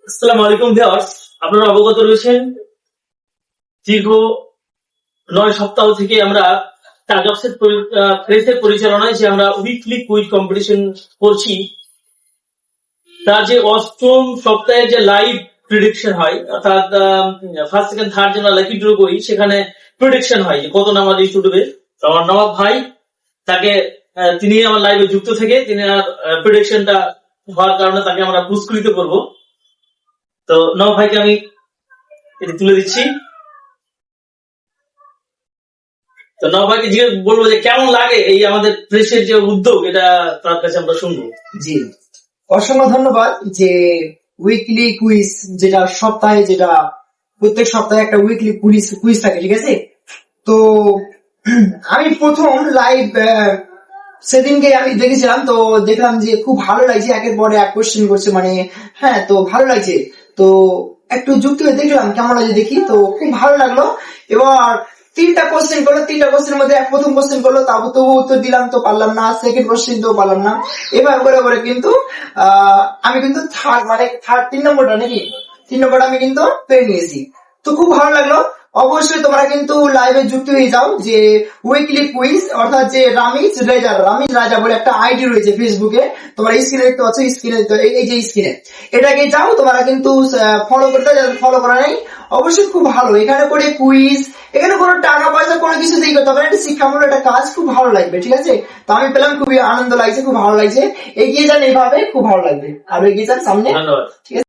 আসসালামু আলাইকুম ভিউয়ার্স, আপনারা অবগত রয়েছেন দীর্ঘ 9 সপ্তাহ থেকে আমরা টার্গঅপসের প্রেসের পরিচালনায় যে আমরা উইকলি কুইজ কম্পিটিশন করছি, তার যে অষ্টম সপ্তাহে যে লাইভ প্রেডিকশন হয়, অর্থাৎ ফার্স্ট সেকেন্ড থার্ড যে আমরা লাকি ড্র করি, সেখানে প্রেডিকশন হয় যে কত নাম্বার রিচ উঠবে। আমার নবাব ভাই তাকে তিনি আমার লাইভে যুক্ত থেকে তিনি প্রেডিকশনটা হওয়ার কারণে তাকে আমরা পুরস্কৃত করব। তো নবাব ভাইকে আমি এটি তুলে দিচ্ছি। তো নবাব ভাইকে জিজ্ঞেস বলবো যে কেমন লাগে এই আমাদের প্রেসের যে উদ্যোগ, এটা তার কাছে আমরা শুনবো। জি, অসংখ্য ধন্যবাদ। যে উইকলি কুইজ, যেটা সপ্তাহে, যেটা প্রত্যেক সপ্তাহে একটা উইকলি কুইজ থাকে, ঠিক আছে। তো আমি প্রথম লাইভ সেদিনকে আমি দেখেছিলাম, তো দেখলাম যে খুব ভালো লাগছে, একের পরে এক কোশ্চেন করছে, মানে হ্যাঁ, তো ভালো লাগছে। তো একটু যুক্ত হয়ে দেখলাম কেমন লাগছে, দেখি, তো খুব ভালো লাগলো। এবার 3টা কোশ্চেন করলো, 3টা কোশ্চেনের মধ্যে প্রথম কোশ্চেন করলো, তারপর তো উত্তর দিলাম, তো পারলাম না। সেকেন্ড কোশ্চেন তো পারলাম না। এবার করে করে কিন্তু আমি কিন্তু থার্ড 3 নম্বরটা, নাকি 3 নম্বরটা আমি কিন্তু পেয়ে নিয়েছি। তো খুব ভালো লাগলো। অবশ্যই তোমরা কিন্তু লাইভে যুক্ত হয়ে যাও। যে উইকলি কুইজ, অর্থাৎ যে রামিজ রাজা বলে একটা আইডি রয়েছে ফেসবুকে, তোমরা স্ক্রিনে দেখতে পাচ্ছ, স্ক্রিনে এই যে স্ক্রিনে, এটাকে যাও তোমরা কিন্তু ফলো করতে, যাদের ফলো করা নেই অবশ্যই। খুব ভালো, এখানে করে কুইজ, এখানে কোনো টাকা পয়সা কোনো কিছু দিয়ে করতে হবে না, একটা শিক্ষামূলক একটা কাজ, খুব ভালো লাগবে, ঠিক আছে। তো আমি পেলাম, খুবই আনন্দ লাগছে, খুব ভালো লাগছে। এগিয়ে যান এইভাবে, খুব ভালো লাগবে, আর এগিয়ে যান সামনে, ধন্যবাদ। ঠিক আছে।